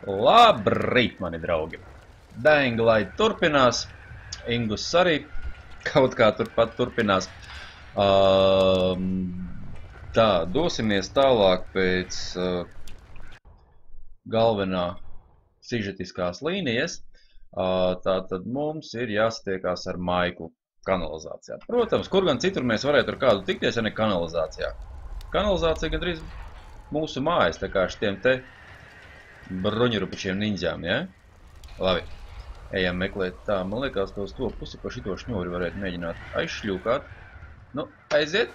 Labrīt, mani draugi! Dying Light turpinās, Ingus arī kaut kā turpat turpinās. Tā, dosimies tālāk pēc galvenā sižetiskās līnijas. Tātad mums ir jāsatiekās ar Maiklu kanalizācijā. Protams, kur gan citur mēs varētu ar kādu tikties, ja ne kanalizācijā. Kanalizācija gandrīz mūsu mājas, tā kā šitiem te bruņurupušiem nindzām, ja? Labi, ejam meklēt. Tā, man liekas, ka uz to pusi pa šito šņuri varētu mēģināt aizšļūkāt. Nu, aiziet.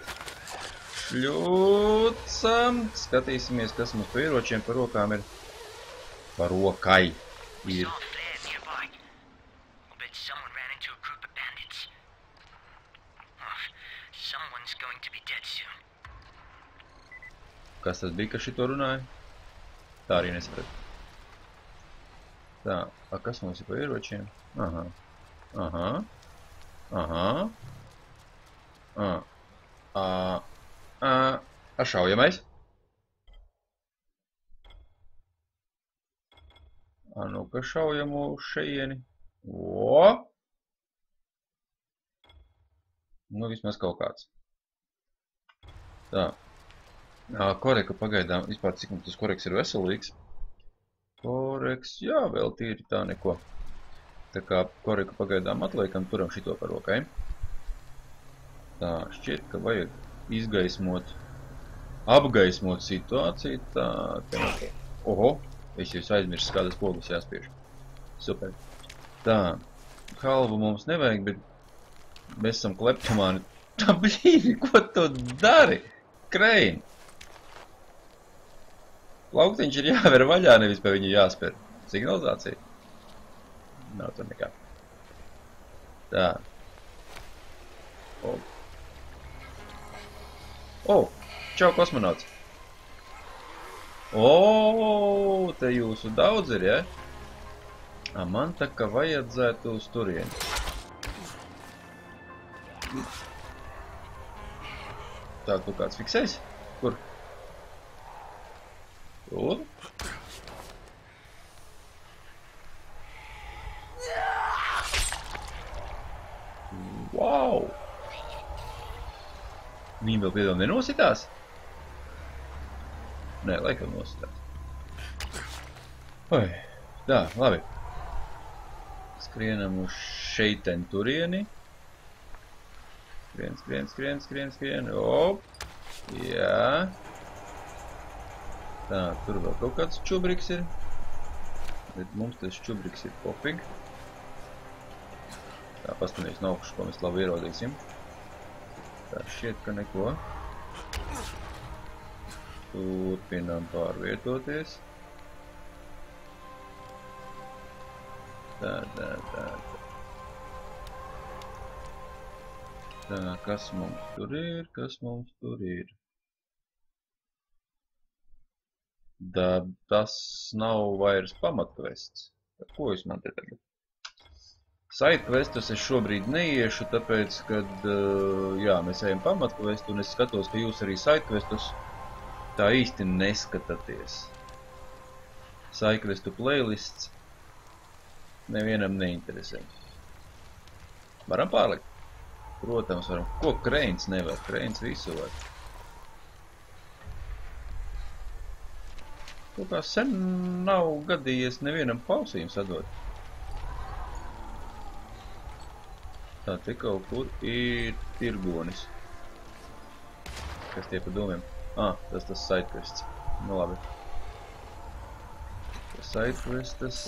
Šļūcam. Skatīsimies, kas mums pa ieročiem pa rokām ir. Pa rokai ir. Kas tas bija, kas šito runāja? Tā arī nesapratu. Tā, kas mums ir pa ieročiem? Aha. Aha. Aha. Šaujamais. Nu, ka šaujam uz šeieni. O! Nu, vismaz kaut kāds. Tā. Koreka pagaidām, vispār cik mums tas koreks ir veselīgs. Koreks, jā, vēl tīri tā neko. Tā kā koreku pagaidām atliekam, turam šito par rokai. Tā, šķiet, ka vajag izgaismot, apgaismot situāciju. Tā, oho, es jau aizmirsu, kādas pogas jāspiež. Super. Tā, halvu mums nevajag, bet mēs esam kleptomāni. Tā, blīvi, ko tu dari? Krein! Plauktiņš ir jāver vaļā, nevis pie viņu jāspēr. Signalizācija? Nav tur nekā. Tā. Čau, kosmonauts. Te jūsu daudz ir, ja? Man tā kā vajadzētu uz turieni. Tā, tu kāds fiksēs? Kur? Tur? Wow! Viņi vēl piedām nenositās? Nē, laikam nositās. Oi, tā, labi. Skrienam uz šeiten turieni. Skrien. Op! Jā. Tā, tur vēl kaut kāds čubriks ir. Bet mums tas čubriks ir pofig. Tā, pastamies no augšu, ko mēs labi ierodīsim. Tā, šķiet, ka neko. Turpinām pārvietoties. Tā. Tā, kas mums tur ir? Tas nav vairs pamatkvests. Ko jūs man te tagad? Sidekvestus es šobrīd neiešu, tāpēc, kad, jā, mēs ejam pamatkvestu, un es skatos, ka jūs arī sidekvestus tā īsti neskatāties. Sidekvestu playlists nevienam neinteresē. Varam pārlikt? Protams, varam. Ko Kreins nevar? Kreins visu var. Kaut kā sen nav gadījies nevienam pausījumu sadot. Tā, te kaut kur ir tirgonis. Kas tie pa domiem? Tas sidekvests. Nu labi. Tas sidekvests.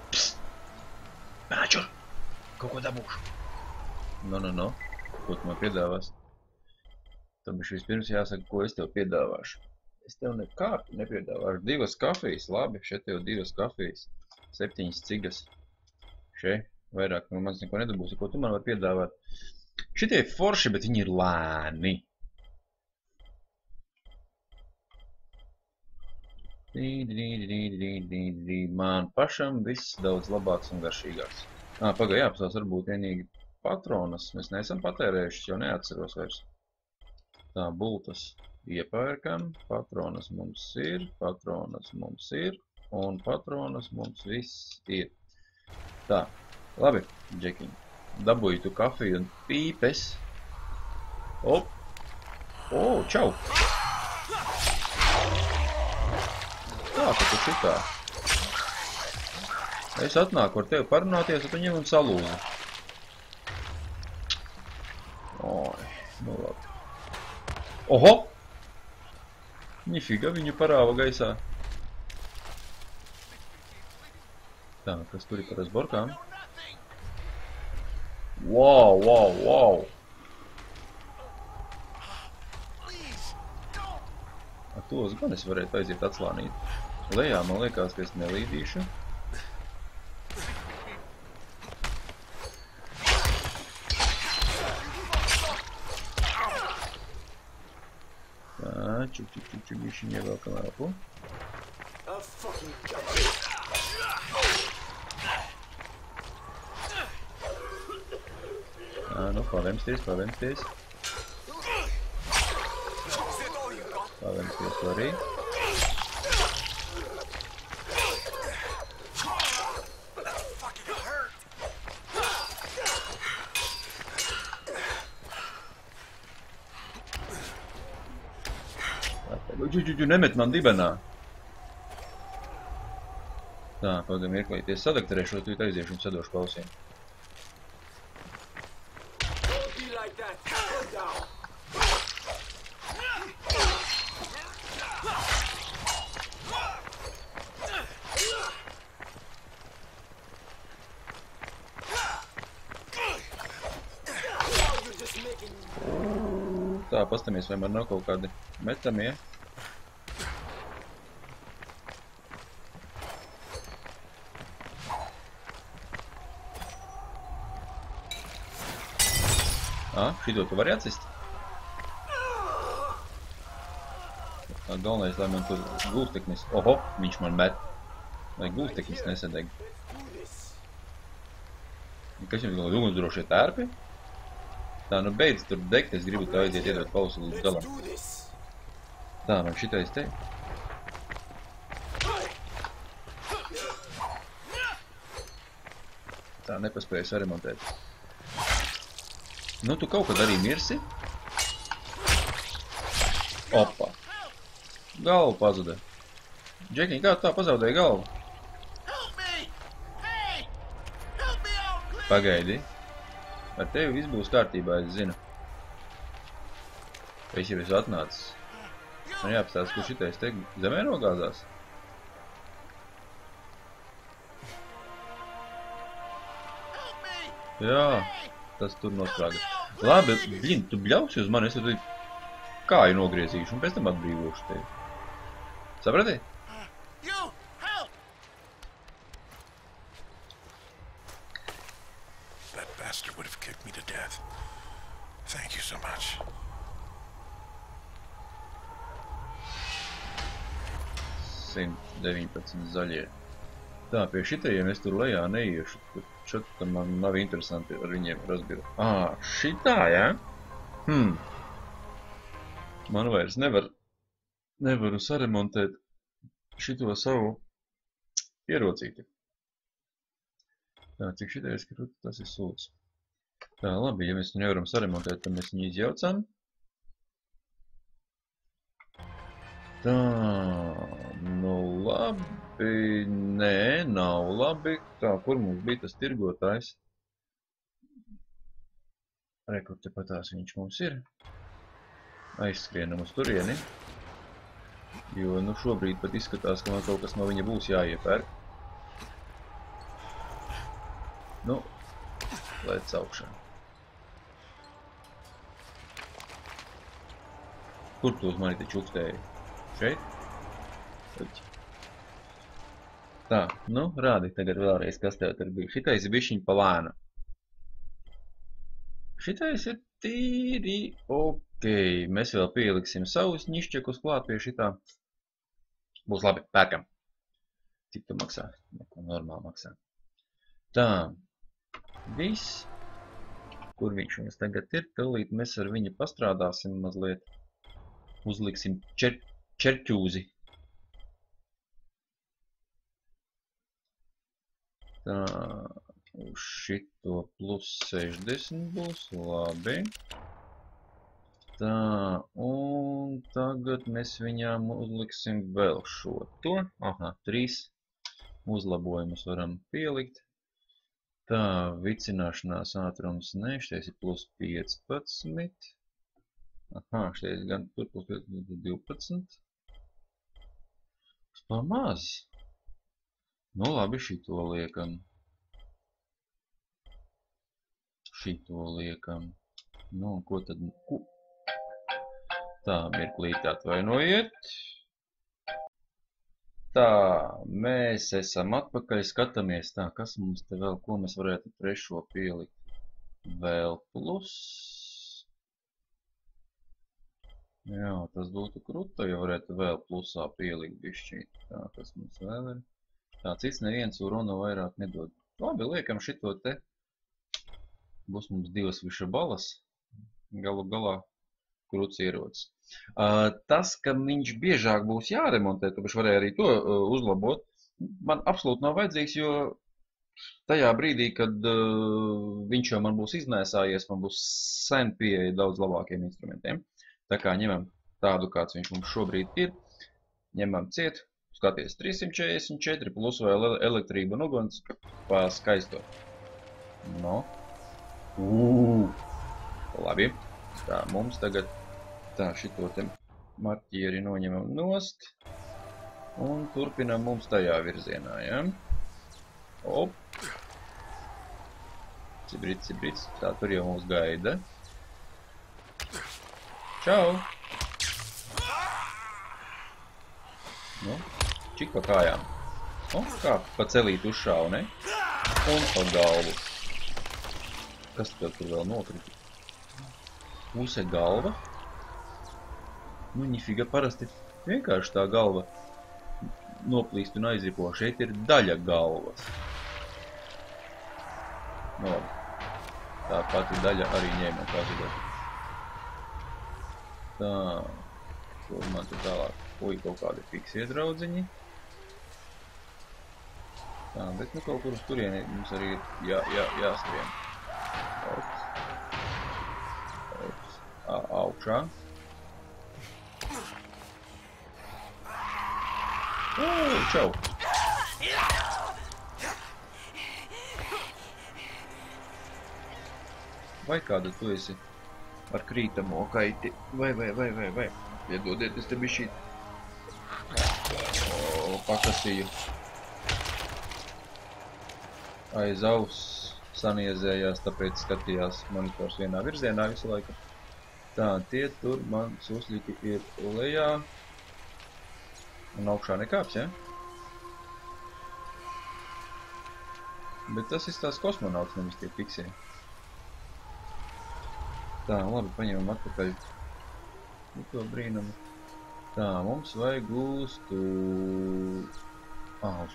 Psst! Pēčur! Kaut ko dabūšu. No. Ko tu man piedāvās? Tam vispirms jāsaka, ko es tev piedāvāšu. Es tev nekādu nepiedāvāšu. 2 kafijas, labi, šeit tev 2 kafijas. 7 cigas. Šeit vairāk no mans neko nedabūsi, ko tu man var piedāvāt. Šitie ir forši, bet viņi ir lēni. Man pašam viss daudz labāks un garšīgāks. Pagaid, jāapsās varbūt vienīgi patronas. Mēs neesam patērējušas, jau neatceros vairs. Tā, bultas. Iepērkam, patronas mums ir, un patronas mums viss ir. Tā, labi, Džekiņ, dabūji tu kafiju un pīpes. Op! O, čau! Tā, ka tu šitā. Es atnāku ar tevi parunāties, un tu ņem un salūzi. Oi, nu labi. Oho! Nifiga, viņu parāva gaisā. Tā, kas tur ir par asborkām? Wow, wow, wow! Ar tos gan es varētu aiziet atslānīt. Lejā man liekas, ka es nelīdīšu. Tā, čuk, bišķiņ ievelkam elpu. Tā, nu, pavemsties. Pavemsties tu arī. Nemet man dibenā. Tā, pagaidām mirklīties sadakterēšos, tu aiziešu un sadošu pausiem. Tā, pastamies, vai man nav kaut kādi metamie. Šito tu vari atsist? Galvenais, lai man tur gulsteknis... Oho, viņš man met. Lai gulsteknis nesadeg. Kas jums galvā ugunsdrošie tērpi? Tā, nu beidz tur degt, es gribu tā aiziet iedot pausu līdz galam. Tā, man šitais te. Tā, nepaspēju saremontēt. Nu, tu kaut kad arī mirsi. Opa. Galva pazuda. Džekiņ, kā tā pazaudēja galvu? Pagaidi. Ar tevi viss būs kārtībā, es zinu. Es jau esmu atnācis. Man jāapstāsta, kur šitais te zemē nogāzās. Jā. Tas tur nosprāga. Labi, blin, tu bļausi uz mani, es tad kāju nogriezīšu un pēc tam atbrīvošu tevi. Saprati? That bastard would have kicked me to death. Thank you so much. Simt 19 zaļie. Tā, pie šitajiem es tur lejā neiešu. Šeit man nav interesanti ar viņiem razbiru. Šitā, jā? Man vairs nevaru saremontēt šito savu ierocīti. Tā, cik šitais krūti, tas ir sūds. Tā, labi, ja mēs nevaram saremontēt, tad mēs viņu izjaucam. Tā, nu labi, nē, nav labi. Tā, kur mums bija tas tirgotājs? Rekur tepatās viņš mums ir. Aizskrienam uz turieni. Jo, nu šobrīd pat izskatās, ka man kaut kas no viņa būs jāiepērk. Nu, lēc augšā. Kur tu uz mani te čukstēji? Šeit? Tā, nu, rādi tagad vēlreiz, kas tev tur bija. Šitais ir bišķiņ pa lēnu. Šitais ir tīri ok. Mēs vēl pieliksim savus ņišķekus klāt pie šitā. Būs labi, pērkam. Cik tu maksā? Neko normāli maksā. Tā, viss. Kur viņš mums tagad ir? Tūlīt mēs ar viņu pastrādāsim mazliet. Uzliksim čerķūzi. Tā, uz šito plus 60 būs, labi. Tā, un tagad mēs viņām uzliksim vēl šo to. Aha, 3 uzlabojumus varam pielikt. Tā, vicināšanās ātrums ne, šies ir plus 15. Aha, šies gan tur plus 12. Pamaz. Nu labi, šito liekam. Šito liekam. Nu, ko tad? Tā, mirklīt atvainojiet. Tā, mēs esam atpakaļ, skatāmies. Tā, kas mums te vēl, ko mēs varētu trešo pielikt? Vēl plus. Jā, tas būtu kruta, ja varētu vēl plusā pielikt bišķīt. Tā, kas mums vēl ir? Tā, cits neviens urona vairāk nedod. Labi, liekam šito te. Būs mums 2 viša balas. Galu galā kruts ierods. Tas, ka viņš biežāk būs jāremontē, tāpēc varēja arī to uzlabot, man absolūti nav vajadzīgs, jo tajā brīdī, kad viņš jau man būs iznēsājies, man būs sen pieeja daudz labākiem instrumentiem. Tā kā ņemam tādu, kāds viņš mums šobrīd ir, ņemam ciet, skaties 344 plus vēl elektrība un uguns pa skaisto. No. Labi. Tā, mums tagad tā šito te marķieri noņemam nost un turpinam mums tajā virzienā, ja? Op. Cibrits. Tā, tur jau mums gaida. Čau! Nu, čik pa kājām. O, kā pa celīt uzšāvu, ne? Un pa galvu. Kas tev tur vēl nokrita? Puse galva. Nu, nifiga, parasti vienkārši tā galva noplīst un aizripo. Šeit ir daļa galvas. Nu, labi. Tā pati daļa arī ņēma kādu. Tā. Kur man tur tālāk? Ui, kaut kādi fiksie draudziņi. Tā, bet nu kaut kur uz turieni mums arī ir jāskrien. Ops. Augšā. Čau! Vai kāda tu esi ar krītamo kaiti? Vai. Piedodiet, es te bišķīt pakasīju. Aiz auss saniezējās, tāpēc skatījās monitors vienā virzienā visu laiku. Tā, tie tur man susļiki ir lejā. Un augšā nekāps, ja? Bet tas ir tās kosmonauts, nevis tie fiksie. Tā, labi, paņemam atpakaļ to brīnumu. Tā, mums vajag uz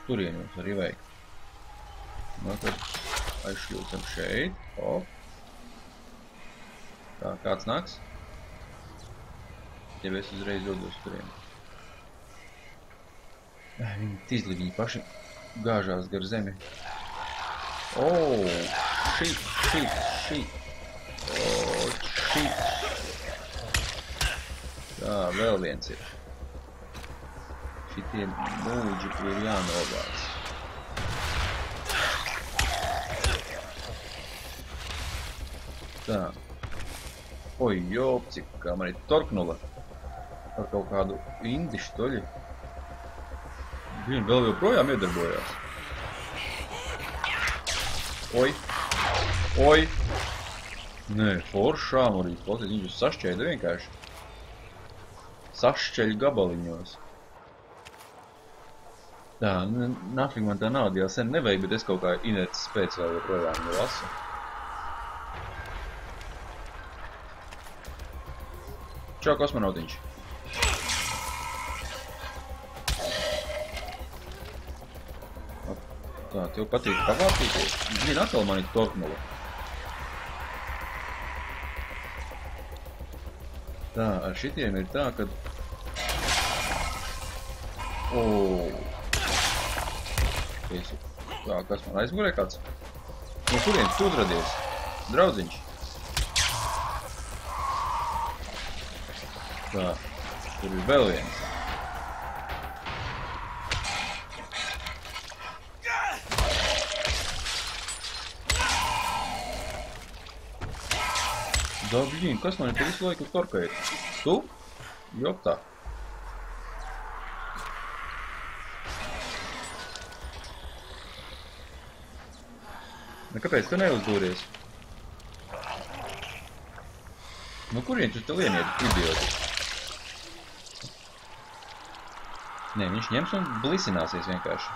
turieni mums arī vajag. Nu, tad aizšļūcam šeit. Op. Tā, kāds nāks? Ja es uzreiz dodu uz turieni. Viņi tīzli, viņi paši gāžās gar zemi. Shit. Tā, vēl viens ir. Šitie mūģi ir jānovāc. Tā. Oi, jop, cik kā man ir torknula. Ar kaut kādu indišu toļi. Viņa vēl joprojām iedarbojās. Oi. Nē, foršā mūrīt. Klausies, viņš sašķēda vienkārši. Sašķeļ gabaliņos. Tā, nafig man tā nauda jau sen nevajag, bet es kaut kā inerces pēc vēl joprojām lasu. Čau, kosmonautiņš. Tā, tev patīk pavātīties? Zini, atkal man ir torknula. Tā, ar šitiem ir tā, kad... Tā, kas man aizmugurē kāds? No kurienes tu uzradies? Draudziņš. Tā, tur ir vēl viens. Dabļīn, kas man ir te visu laiku korkēt? Tu? Joptā. Kāpēc tu neuzdūries? Nu kurien tu te lieniet, idioti? Nē, viņš ņems un blisināsies vienkārši.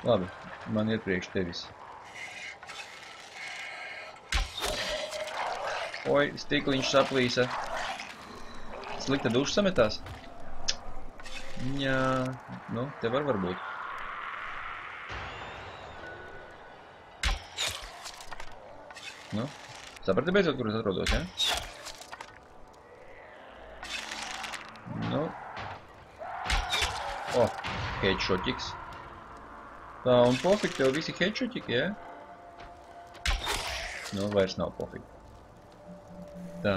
Labi, man iet priekš tevis. Oi, stikliņš saplīsa. Slikta duša sametās? Jā, nu, te varbūt. Nu, saprati beidzot, kur es atrodos, ja? Nu. O, headshotiks. Tā, un pofik tev visi headshotiki, ja? Nu, vairs nav pofik. Tā.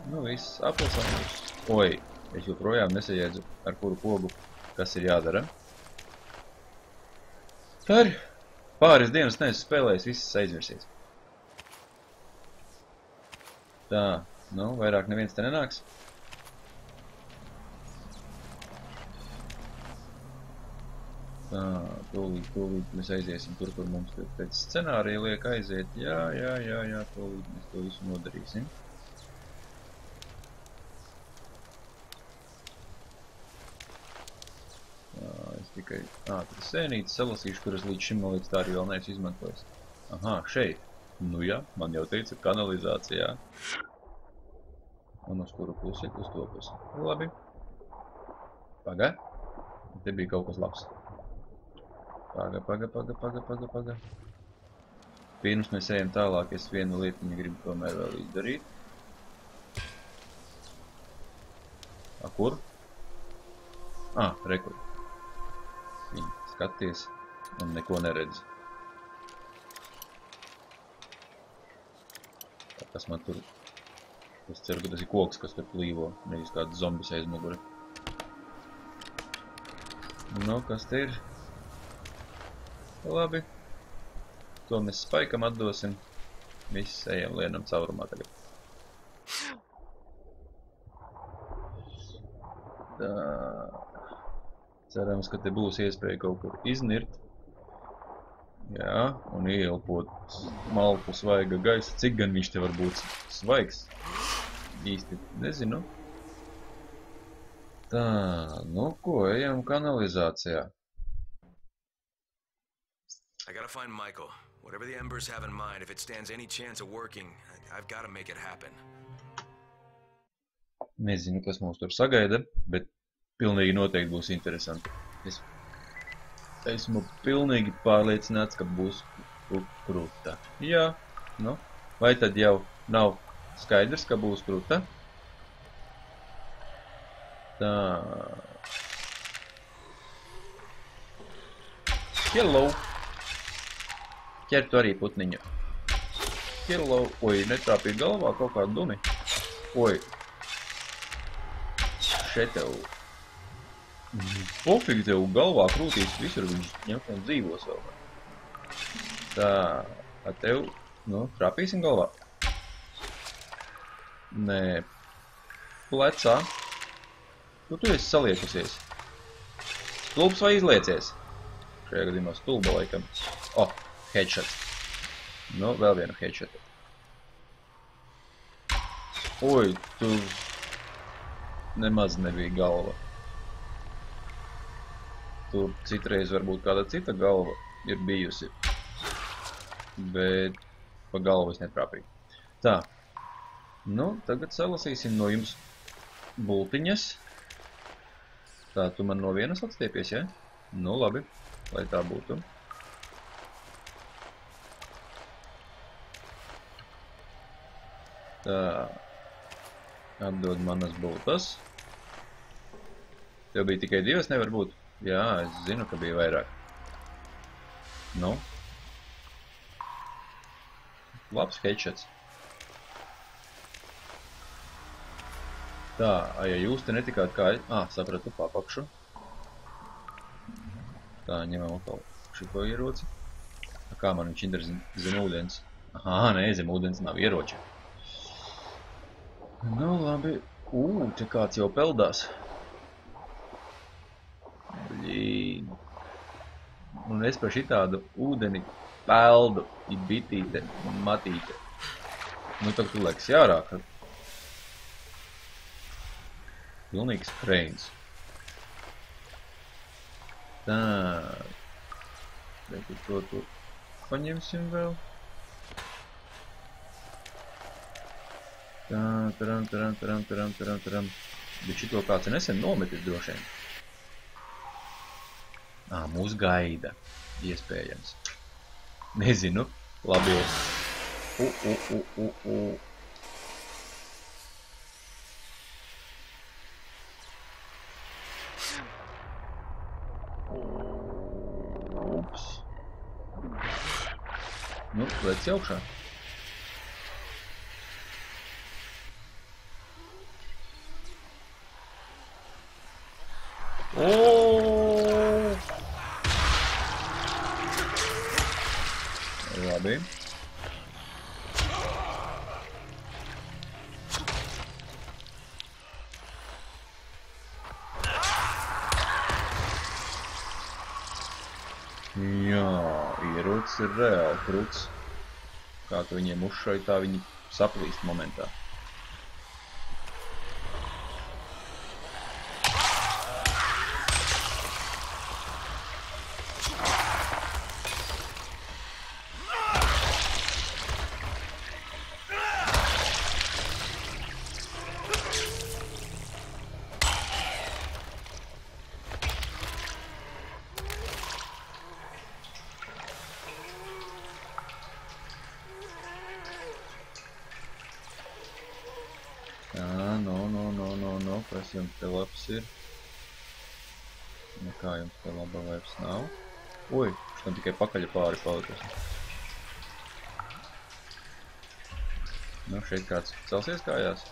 Nu, viss aplasāmies. Oi, es joprojām nesajēdzu, ar kuru pogu, kas ir jādara. Tā ir. Pāris dienas neesmu spēlējis, viss aizmirsies. Tā, nu, vairāk neviens te nenāks. Tā, tūlīt mēs aiziesim tur, kur mums pēc scenārija liek aiziet. Jā, tūlīt mēs to visu nodarīsim. Tā, es tikai, tad sēnītes salasīšu, kuras līdz šim, man liekas, tā arī vēl neesmu izmantojis. Aha, šeit. Nu jā, man jau teica kanalizācijā. Un uz kuru pusi? Uz to pusi. Labi. Paga. Te bija kaut kas labs. Paga. Pirms mēs ejam tālāk, es vienu lietiņu gribu tomēr vēl izdarīt. Kur? Rekur. Viņi skaties un neko neredz. Kas man tur... Es ceru, ka tas ir koks, kas te plīvo, nevis kāds zombis aiz muguri. Nu, kas te ir? Labi. To mēs Spaikam atdosim. Viss ejam lienam caurumā tagad. Tā. Cerams, ka te būs iespēja kaut kur iznirt. Jā, un ieelpot malku svaiga gaisa. Cik gan viņš te var būt svaigs? Īsti nezinu. Tā, nu ko, ejam kanalizācijā. I gotta find Michael. Whatever the Embers have in mind, if it stands any chance of working, I've gotta make it happen. Nezinu, kas mums tur sagaida, bet pilnīgi noteikti būs interesanti. Es esmu pilnīgi pārliecināts, ka būs krūta. Jā, nu, vai tad jau nav skaidrs, ka būs krūta? Tā. Hello! Ķer tu arī putniņu. Hello! Oi, netrāpīja galvā kaut kādu dumi. Oi. Šeit tev. Pofīgi tev galvā krūtīs visur, viņš ņemot dzīvos vēl. Tā, tev, nu, trāpīsim galvā. Nē, plecā. Nu, tu esi saliekusies. Stulbs vai izliecies? Šajā gadījumā stulba laikam. Headshot. Nu, vēl vienu headshot. Oi, tu nemaz nebija galva. Tur citreiz varbūt kāda cita galva ir bijusi. Bet pa galvu es netrāpīju. Tā. Nu, tagad salasīsim no jums bultiņas. Tā, tu man no vienas atstiepies, ja? Nu, labi, lai tā būtu. Tā. Atdod manas būtas. Tev bija tikai 2, nevar būt? Jā, es zinu, ka bija vairāk. Nu? Labs headshots. Tā, ja jūs te netikāt kā... sapratu, papakšu. Tā, ņemam atkal šito ieroci. Kā man viņš inter zem ūdens? Aha, nē, zem ūdens nav ieroči. Nu, labi. Te kāds jau peldās. Blīn. Un es par šitādu ūdeni peldu, ir bitīte, matīte. Nu, tad tu liekas jārāk. Pilnīgs freins. Tā. Reku to paņemsim vēl. Tā, taram. Bet šito kāds nesen nometis droši vien. Mūs gaida. Iespējams. Nezinu. Labi. Ups. Nu, lec augšā. Labi. Jā, ierocis ir reāli kruts. Kā tu viņiem uzšauj, tā viņi saplīst momentā. Kas jums te labs ir? Nekā jums te laba vairs nav. Ui, šitam tikai pakaļa pāri palikas. Nu, šeit kāds celsies kājās?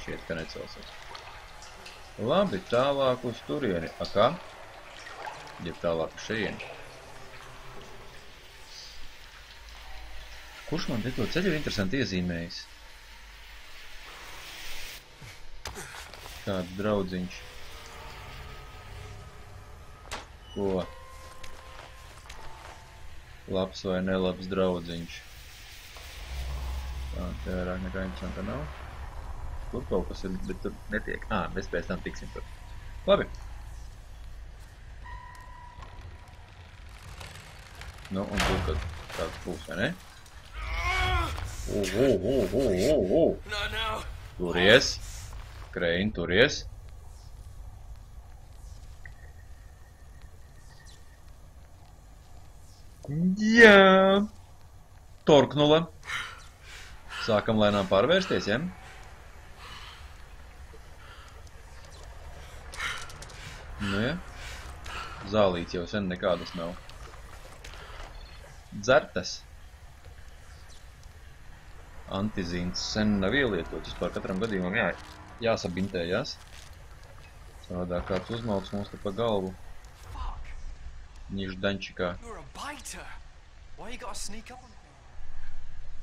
Šķiet, ka necelsies. Labi, tālāk uz turieni. Kā? Ja tālāk uz šeieni. Kurš man te to ceļu interesanti iezīmējis? Kāds draudziņš. Ko? Labs vai nelabs draudziņš? Tā, te vairāk nekā interesanta nav. Tur kaut kas ir, bet tur netiek. Mēs pēc tam tiksim tur. Labi. Nu, un tur, kad tāds būs, vai ne? Turies. Krein, turies. Jā. Torknula. Sākam lēnām pārvērsties, ja? Nu, ja? Zālīts jau sen nekādas nav. Dzertas. Antizīns sen nav ielietots, par katram gadījumam jāsabintējās. Savādāk kāds uzmalc mums te pa galvu. Niždančikā. Why you gotta sneak up on me?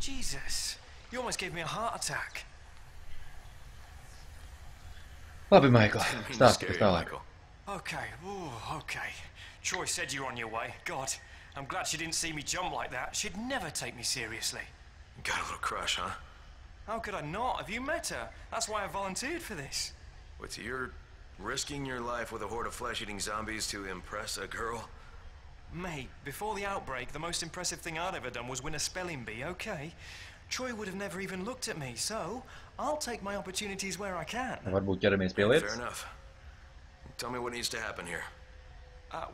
Jesus, you almost gave me a heart attack. Labi, Michael, stāsti pēc tālāk. Okay. Troy said you were on your way. God, I'm glad she didn't see me jump like that. She'd never take me seriously. Got a little crush, huh? How could I not? Have you met her? That's why I volunteered for this. What's you're risking your life with a horde of flesh-eating zombies to impress a girl? Mate, before the outbreak, the most impressive thing I'd ever done was win a spelling bee, okay? Troy would have never even looked at me, so I'll take my opportunities where I can. Varbūt ķeramies pie lietas. Fair enough. Tell me what needs to happen here.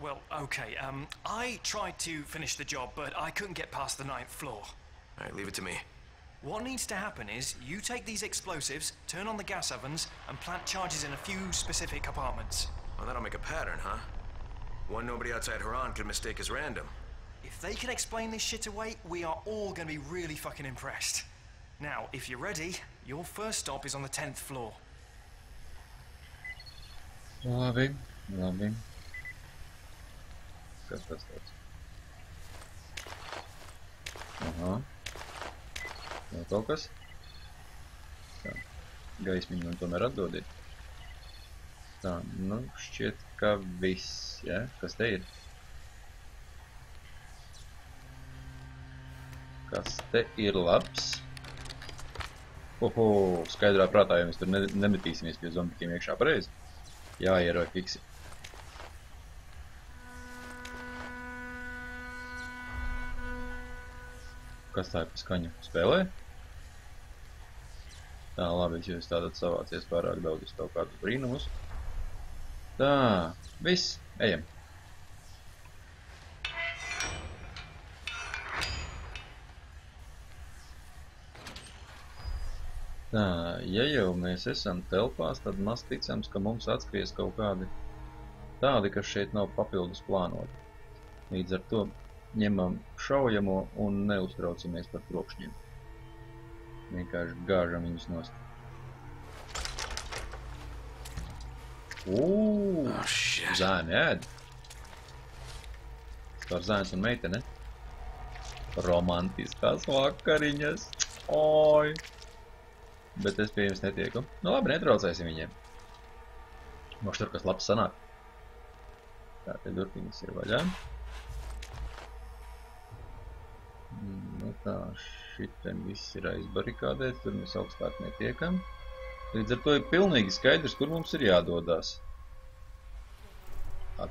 Well, okay, I tried to finish the job, but I couldn't get past the 9th floor. All right, leave it to me. What needs to happen is you take these explosives, turn on the gas ovens, and plant charges in a few specific apartments. Well, that'll make a pattern, huh? One nobody outside Haran could mistake as random. If they can explain this shit away, we are all gonna be really fucking impressed. Now, if you're ready, your first stop is on the 10th floor. Labi, labi. Kas tas tāds? Aha. Vēl kaut kas? Tā. Gaismiņu man tomēr atdodiet. Tā, nu šķiet, ka viss, ja? Kas te ir? Kas te ir labs? Oho, skaidrā prātā, ja mēs tur nemetīsimies pie zombikiem iekšā pareizi. Jāieroja fiksi. Kas tā ir pa skaņu? Spēlē? Tā, labi, es jūs tātad savācies pārāk daudz uz kaut kādus brīnumus. Tā, viss, ejam. Tā, ja jau mēs esam telpās, tad maz ticams, ka mums atskries kaut kādi tādi, kas šeit nav papildus plānoti. Līdz ar to ņemam šaujamo un neuztraucamies par trokšņiem. Vienkārši gāžam viņus nost. Zēni ēd. Par zēns un meitene. Romantiskās vakariņas. Oi! Bet es pie jums netieku. Nu labi, netraucēsim viņiem. Moš tur kas labs sanāk. Tā, te durtiņas ir vaļā. Nu tā, šitiem viss ir aizbarikādēts, tur mēs augstāk netiekam. Līdz ar to ir pilnīgi skaidrs, kur mums ir jādodās.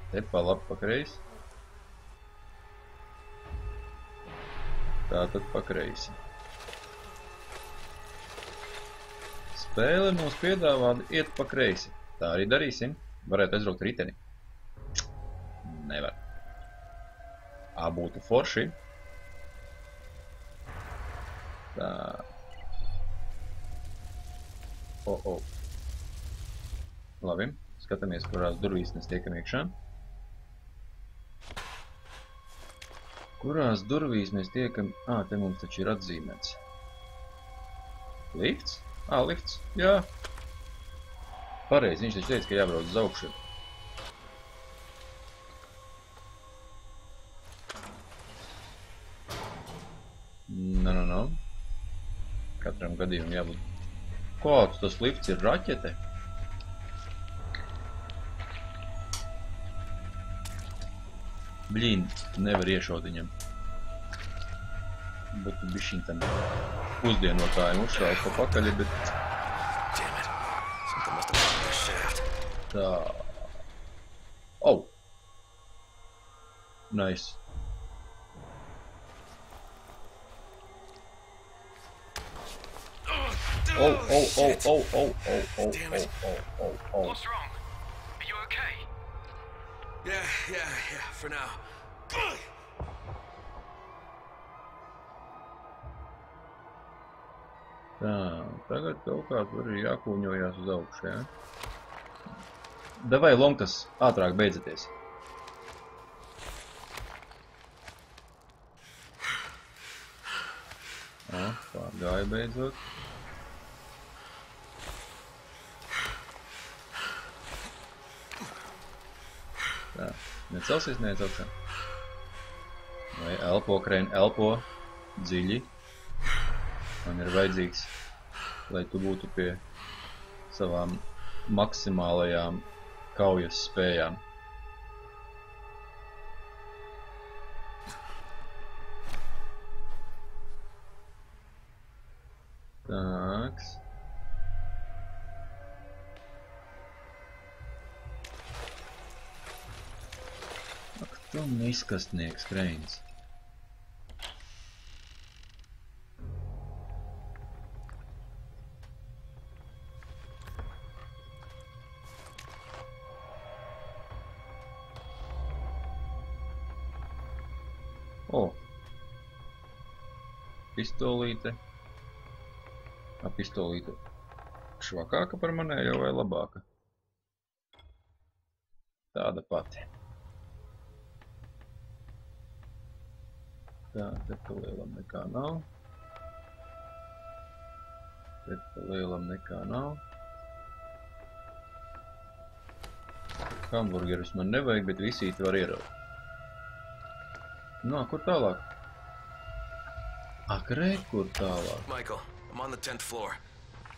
Te pa labi pa kreisi. Tā tad pa kreisi. Spēle mums piedāvā iet pa kreisi. Tā arī darīsim. Varētu aizbraukt riteni. Nevar. Būtu forši. Tā. Labi. Skatāmies, kurās durvīs mēs tiekam iekšā. Kurās durvīs mēs tiekam... te mums taču ir atzīmēts. Lifts? Lifts, jā. Pareizi, viņš taču teica, ka jābrauc uz augšu. No. Katram gadījumam jābūt. Kāds tas lifts ir raķete? Bļīn, nevar iešaut viņam. Būtu bišķiņ tam pusdienotājiem uzšākt pa pakaļi, bet... Tā... Nice. What's wrong? Are you okay? Yeah, for now. Tā, tagad kaut kā tur ir jākūņojās uz augšu, ja? Davai, Lomkas, ātrāk beidzaties. Pārgāja beidzot. Tā, necelsies, neiet augšā. Vai elpo, Krein, elpo dziļi. Man ir vajadzīgs, lai tu būtu pie savām maksimālajām kaujas spējām. Tāks. Ak, tu izkastnieks, Kreins. pistolīte. Pistolīte švakāka par manējo vai labāka? Tāda pati. Tā, te pa lielam nekā nav. Te pa lielam nekā nav. Hamburgerus man nevajag, bet visīti var ieraut. Nā, kur tālāk? Ak, re, kur tālāk? Michael, I'm on the 10th floor.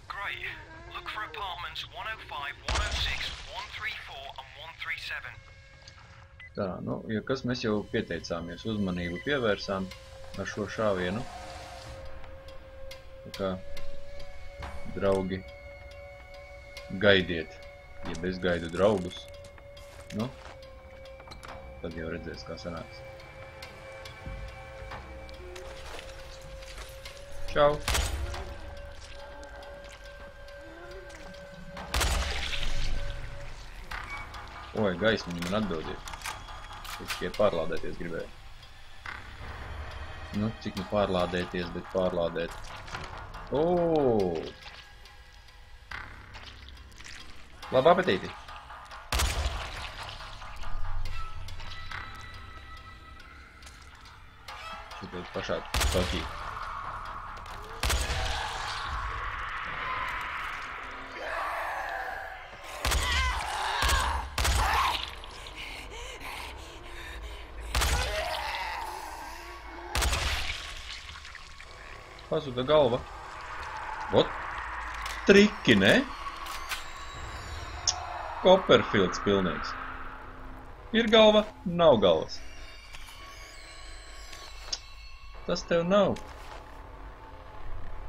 Great. Look for apartments 105, 106, 134 and 137. Tā, nu, ja kas mēs jau pieteicāmies, uzmanību pievērsām ar šo šāvienu. Tā kā, draugi, gaidiet, ja es gaidu draugus, nu, tad jau redzēs, kā sanāks. Čau! Oi, gaismiņi man atbildiet. Es tikai pārlādēties gribēju. Nu, cik nu pārlādēties, bet pārlādēt. Oooo! Labu apetīti! Šitos pašā tokī. Pazuda galva. Ot, triki, ne? Copperfields pilnīgs. Ir galva, nav galvas. Tas tev nav.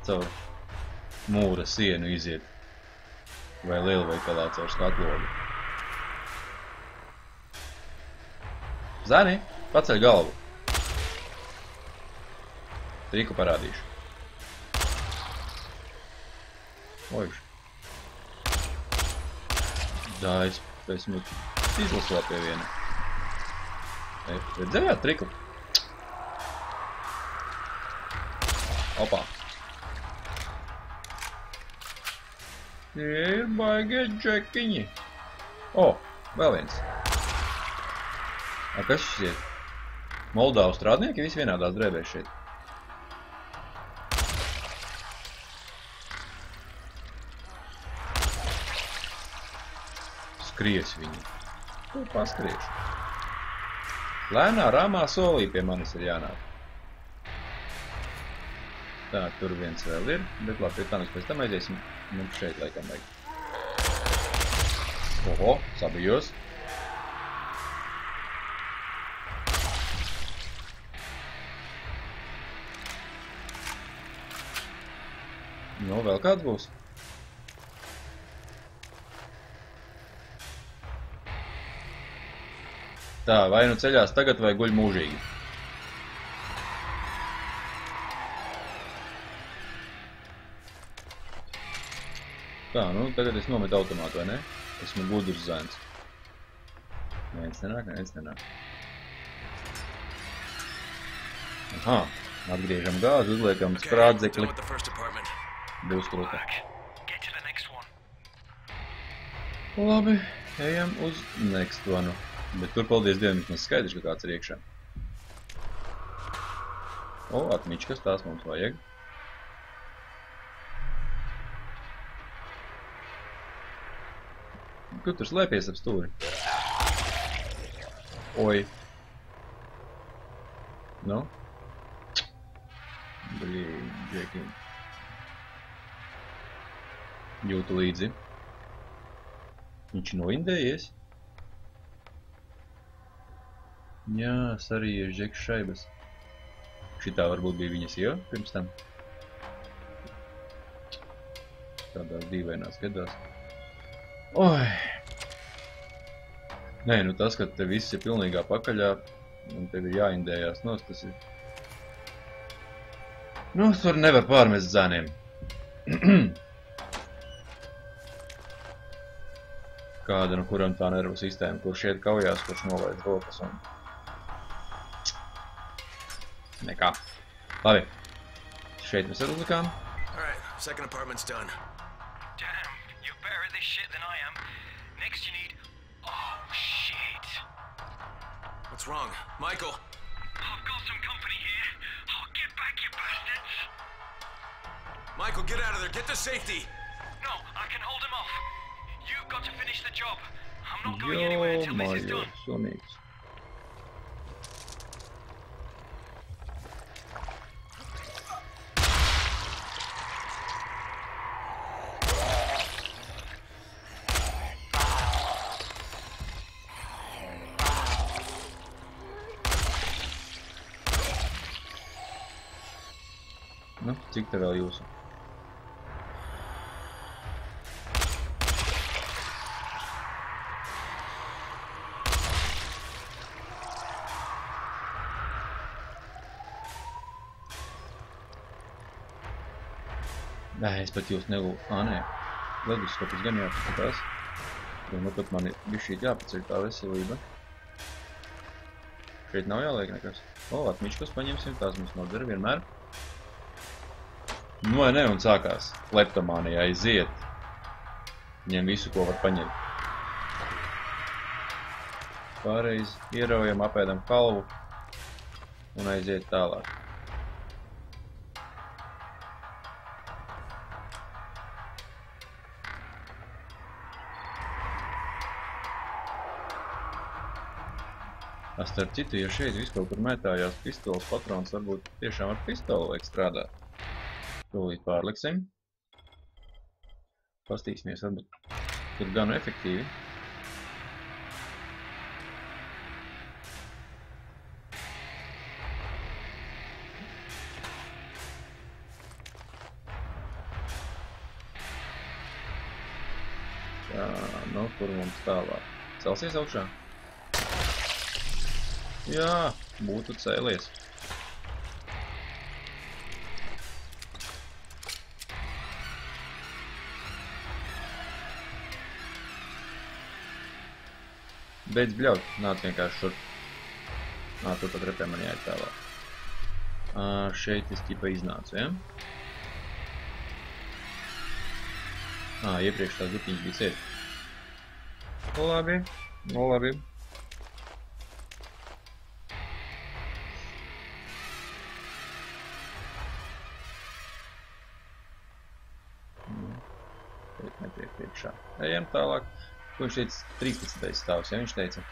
Caur mūra sienu iziet. Vai lielveikalā caur skatlogu. Zani, paceļ galvu. Triku parādīšu. Oiš. Jā, es esmu izlasu vēl pie viena. Redzējāt triku? Opā. Tie ir baigie džekiņi. O, vēl viens. Kas šis ir? Moldāvu strādnieki visi vienādās drēbēs šeit. Skries viņi. Tur paskriešu. Lēnā, rāmā solī pie manis ir jānāk. Tā, tur viens vēl ir, bet labi, pie tā mēs pēc tam aiziesim. Mums šeit laikam vajag. Oho, sabijos. Nu, vēl kāds būs? Tā, vai nu ceļās tagad, vai guļ mūžīgi. Tā, nu, tagad es nometu automātu, vai ne? Esmu gudrs zēns. Neviens nenāk, neviens nenāk. Aha, atgriežam gāzi, uzliekam sprādzekli. Būs krūta. Labi, ejam uz next one. Bet tur, paldies Dievam, vismaz skaidrs, ka kāds ir iekšā. O, atmičkas, tās mums vajag. Kur tur slēpies ap stūri? Oi. Nu? Brīd, džeki. Jūtu līdzi. Viņš noindējies. Jā, sarījies džeks šaibas. Šitā varbūt bija viņa sieva pirms tam. Tādās dīvainās gadās. Oi! Nē, nu tas, ka te viss ir pilnīgā pakaļā un tev ir jāindējās nost, tas ir... Nu, tur nevar pārmest zēniem. Kāda, nu kuram tā nervu sistēma, kurš iet kaujās, kurš nolaid rokas un... Nekā. Labi. Šeit mēs atlikām. Alright, second apartment's done. Damn, you're better at this shit than I am. Next you need... Oh, shit. What's wrong? Michael! I've got some company here. I'll get back, you bastards. Michael, get out of there. Get to safety. No, I can hold him off. You've got to finish the job. I'm not going anywhere until this is done. Sunīgs. Nu, cik te vēl jūsu? Nē, es pat jūs nelūku. Nē. Leduskapis gan jāpaskatās. Jo nu pat man ir bišķīt jāpaceļ tā veselība. Šeit nav jāliek nekas. O, atmiškos paņemsim, tās mums nodara vienmēr. Nu vai ne, un sākās. Kleptomānija aiziet. Ņem visu, ko var paņemt. Pārreiz ieraujam, apēdam kalvu un aiziet tālāk. Starp citu, ja šeit viss kaut kur mētājās pistoles patrons, varbūt tiešām ar pistoli vajag strādāt. Tūlīt pārliksim. Pastīsimies, varbūt tur gan efektīvi. Tā, nu, kur mums tālāk? Celsies augšā? Jā, būtu cēlies. Beidz bļaut, nāc vienkārši šur. Tur pat repē man jāiet tālāk. Šeit es ķipa iznācu, ja? Iepriekš tās dupiņas bija ciet. Labi, labi. Netiek priekšā. Ejam tālāk. Ko viņš teica? 13. stāvs, ja viņš teica?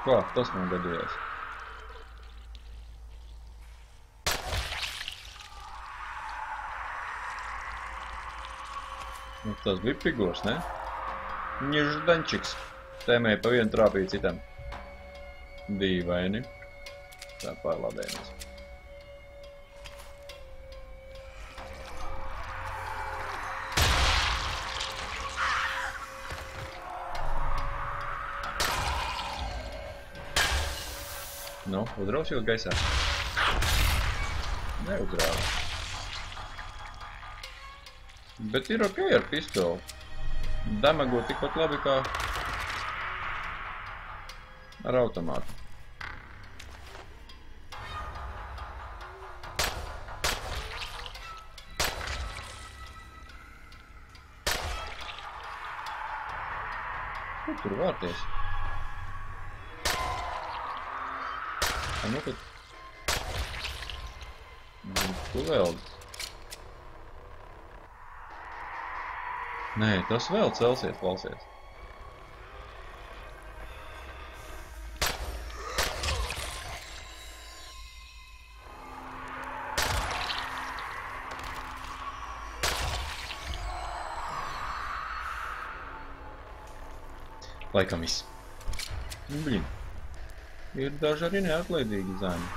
Kā, tas man gadījās. Nu, tas bija figūrs, ne? Ņeždaņčiks. Tēmēja pa vienu trāpīja citam. Dīvaini. Tā pārlādējamies. Nu, uzrausjot gaisā? Neuzrāva. Bet ir ok ar pistoli. Damago tikpat labi kā ar automātu. Ko tur vārties? Nu, kad... Tu vēl... Nē, tas vēl celsies, valsies. Laikam viss. Blin. Ir daži arī neatlaidīgi zāņi.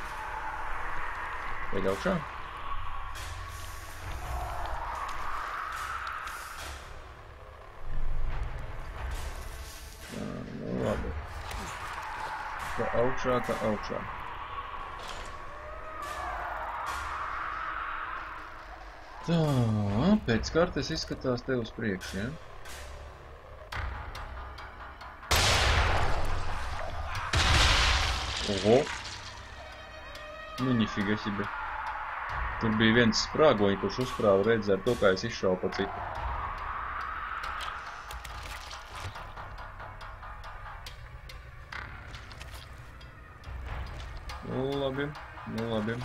Pēd augšā? Tā augšā. Tā, pēc kartes izskatās tev uz priekšu, ja? Oho! Nu, nifiga себе. Tur bija viens sprāgoņi, kurš uzsprāva redzi ar to, kā es izšauju pa citu. Nu, labi, nu, labi.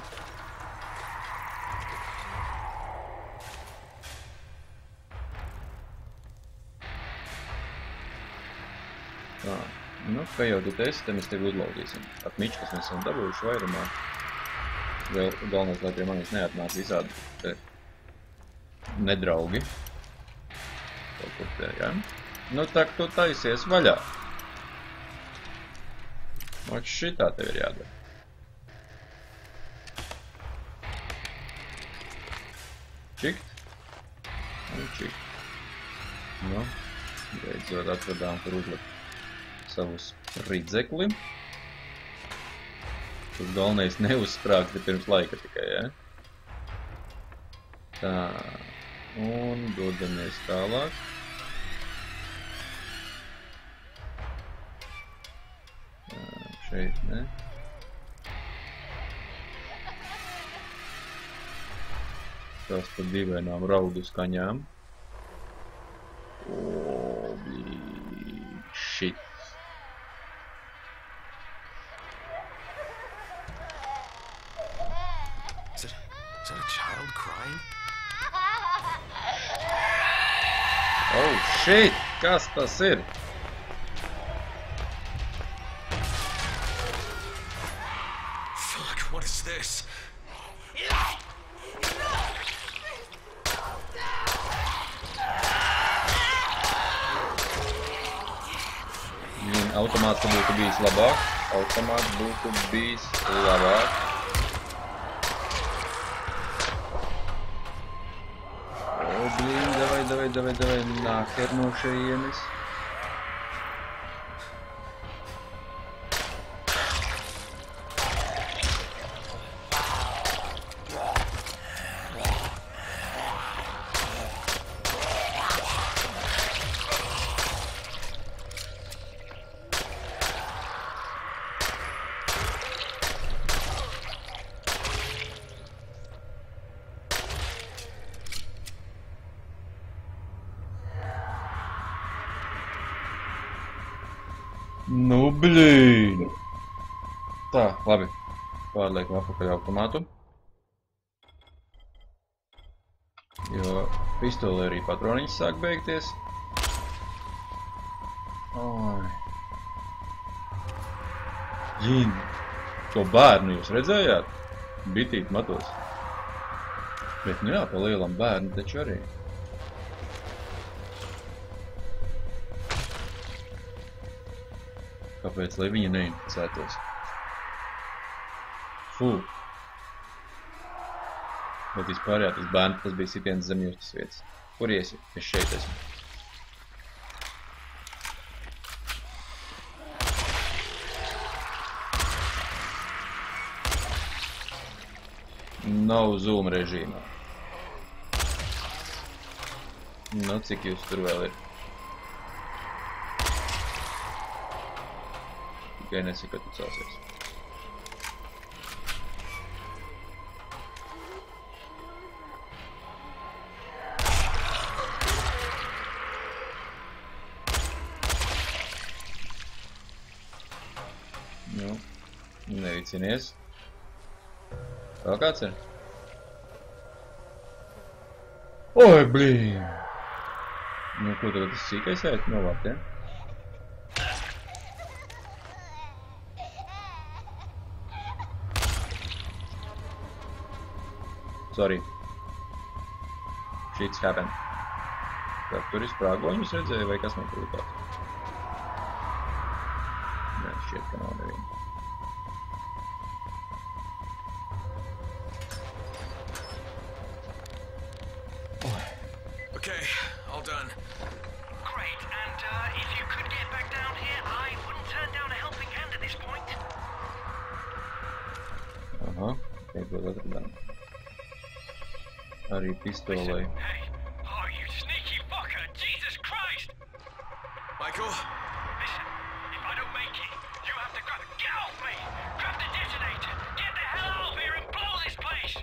Tā, nu, kā jau tu teici, te mēs tevi uzlaudīsim. Atmiņš, kas mēs esam dabūjuši vairumā. Vēl galvenais, lai pie manis neatnāk visādi te nedraugi. Kaut kur te, ja? Nu, tak tu taisies vaļā. Mač šitā tev ir jādara. Čikt. Un čikt. Nu, beidzot atradām, kur uzlikt savus ridzekli. Tur galvenais neuzsprāgt, bet pirms laika tikai, ja? Tā, un dodamies tālāk. Tā, šeit, ne? Tās par dīvainām raudu skaņām. O, shit. Is that a child crying? Oh, shit! Kas tas ir? Fuck, what is this? Automāts būtu bijis labāk. Automāts būtu bijis labāk. O, blīn, davai, nāker no šeienes. Nu, blīn! Tā, labi. Pārliekam apakaļ automātu. Jo pistolē arī patroniņas sāk beigties. Oi. Jīn, to bērnu jūs redzējāt? Bitīt matos. Bet nu jā, pa lielam bērnu taču arī. Kāpēc, lai viņa neinficētos? Fū. Bet vispār jā, tas bērns, tas bija sitiens zem justas vietas. Kur iesi? Es šeit esmu. Nav zoom režīmā. Nu, cik jūs tur vēl ir? Tikai nesaka, ka tu celsies. Nu, nevicinies. Vēl kāds ir? Oi, blīn! Nu, ko tagad tas sīkais ēt novākt, ja? Sorry. Shit's happened. Tad tur ir sprāgoņus redzēja, vai kas man tur tāds? Nē, šķiet, ka nav neviena. Okay, all done. Great, and if you could get back down here, I wouldn't turn down a helping hand at this point. Aha, beidzot atradām. Arī pistolei. Hey! Oh, you sneaky fucker! Jesus Christ! Michael? Listen, if I don't make it, you have to grab... Get off me! Grab the detonator! Get the hell out of here and blow this place!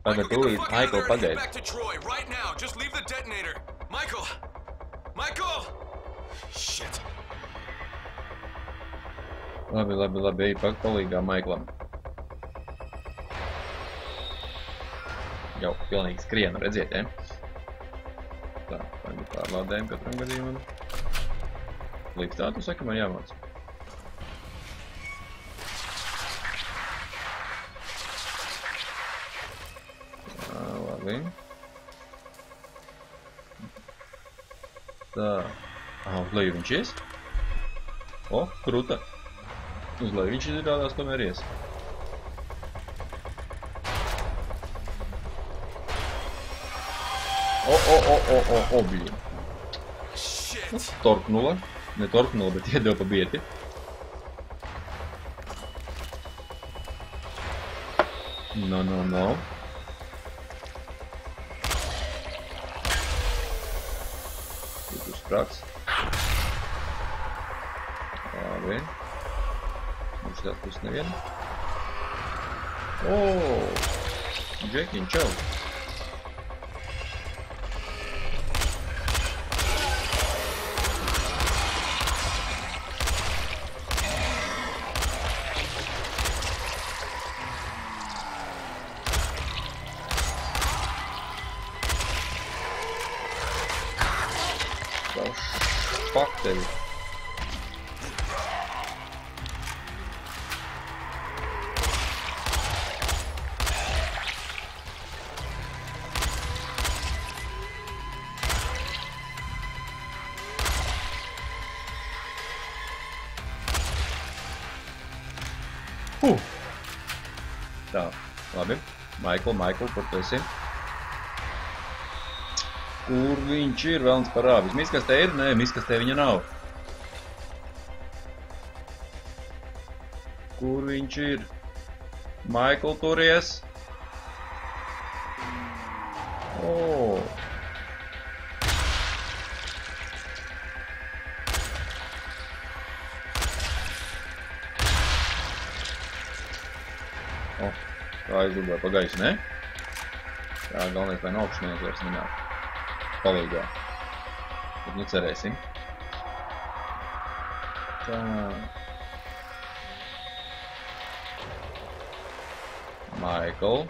Tagad get the tūlīt, fuck out of Michael, there and head pagaidi. back to Troy right now. Just leave the detonator. Michael! Michael! Shit. Labi, ej palīgā Maiklam. Jau, pilnīgi skrienu, redziet, ja? Tā, tagad pārlādējam katram gadījumam. Līdz tā, tu saki, man jāmāc. Tā, labi. Tā. Uz leju viņš ies. O, kruta. Uz leju viņš izrādās tomēr ies. O, blīn. Shit. Torknula. Ne torknula, bet iedeva pa bieti. No. Tur sprāks. Labi. Mums tā pus nevienu. O! Džekiņ, čau! Fuck tevi. Tā, labi. Michael, kur tu esi? Kur viņš ir, velns par āvis? Miskastē ir? Nē, miskastē viņa nav. Kur viņš ir? Michael, turies? O! O, tā aizlūdāja pa gaisu, ne? Tā, galvenais, lai no augšanieks vairs nenāk. Palīgā. Tad nu cerēsim. Tā. Michael.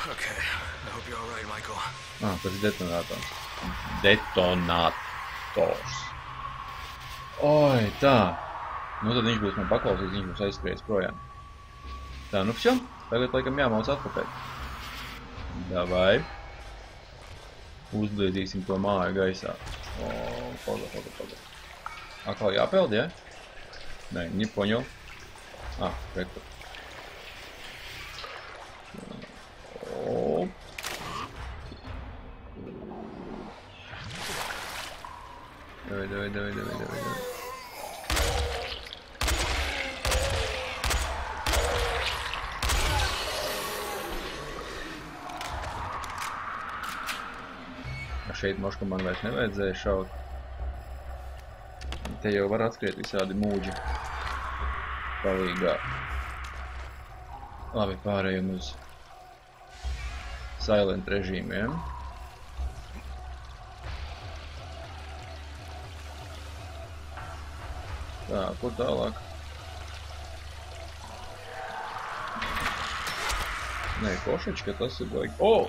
Okay, I hope you're all right, Michael. Tas ir detonators. Detonators. Oi, tā. Nu tad viņš būs man paklausīts, viņš būs aizskries projām. Tā, nu pšā. Tagad laikam jāmauc atpakaļ. Davai. Uzbliedīsim to māju gaisā. O, paga. Atkal jāpeld, ja? Nē, не понял. Rekord. O. Давай. Šeit moška man vairs nevajadzēja šaut. Te jau var atskriet visādi mūģi. Palīgā. Labi, pārējum uz silent režīmiem. Tā, kur tālāk? Nē, košačka, tas ir baigi. O!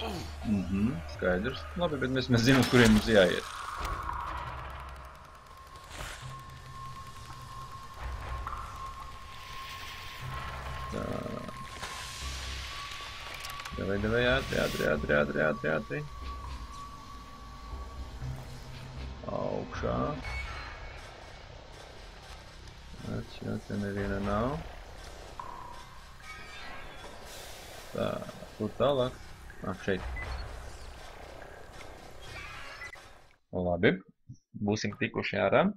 Skaidrs. Labi, bet mēs zinām, uz kuriem mums jāiet. Tā. Davai, ātri. Augšā. Atšķi, te neviena nav. Tā, kur tālāk? Šeit. Labi, Būsim tikuši ārā.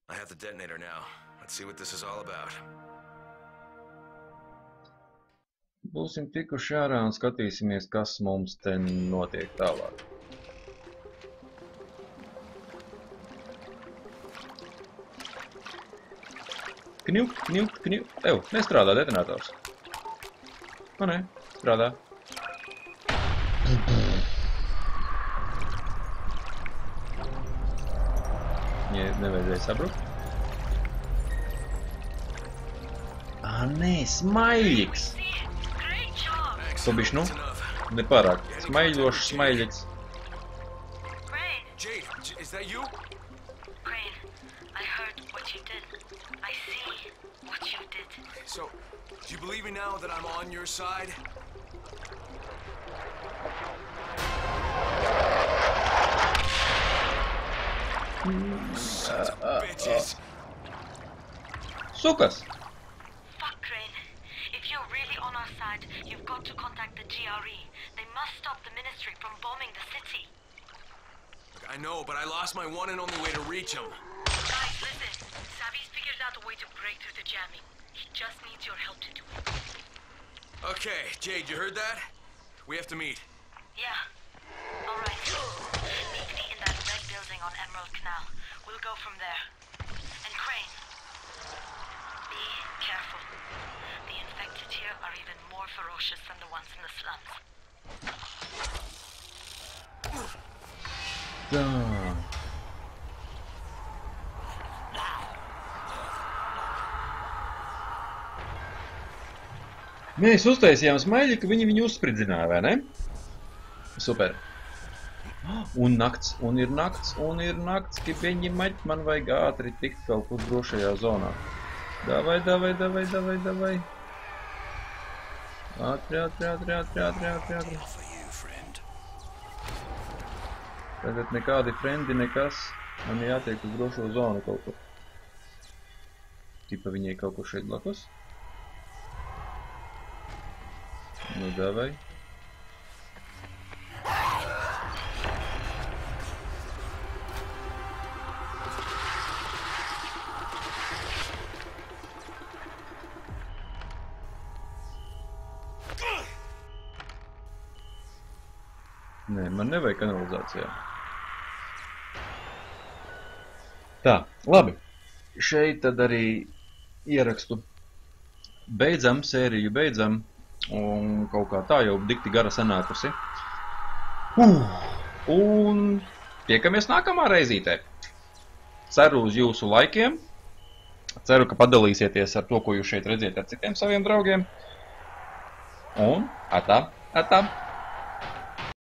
I have the detonator now. Let's see what this is all about. Būsim tikuši ārā un skatīsimies, kas mums te notiek tālāk. Kņup, kņup, kņup. Ev, nestrādā detonators. O, ne, strādā. Viņai nevajadzēja sabrukt. Nē, smaiļiks. Great job. To bišķi, nu, nepārāk. Smaiļošs smaiļiks. Crane, Jade, is that you? Crane, I heard what you did. I see what you did. So, do you believe me now that I'm on your side? Sons of bitches. Sukas! Fuck, Crane. If you're really on our side, you've got to contact the GRE. They must stop the ministry from bombing the city. Look, I know, but I lost my one and only way to reach him. Guys, listen. Savvy's figured out a way to break through the jamming. He just needs your help to do it. Okay, Jade, you heard that? We have to meet. Yeah. All right. Meet me in that red building on Emerald Canal. We'll go from there. And Crane, be careful. The infected here are even more ferocious than the ones in the slums. Tā. Mēs uztaisījām smaiļi, ka viņi viņu uzspridzināja, vai ne? Super. Un nakts, un ir nakts, ka viņi maķ, man vajag ātri tikt kaut kur drošajā zonā. Davai, davai, davai, davai, davai. Ātri. Tagad nekādi frendi, nekas. Man jātiek uz drošo zonu kaut kur. Tipa viņai kaut kur šeit blakus. Nu, davai. Nē, man nevajag kanalizācijā. Tā, labi. Šeit tad arī ierakstu. Beidzam, sēriju beidzam. Un kaut kā tā jau dikti gara sanākusi. Un tiekamies nākamā reizītē. Ceru uz jūsu laikiem. Ceru, ka padalīsieties ar to, ko jūs šeit redziet ar citiem saviem draugiem. Un atā.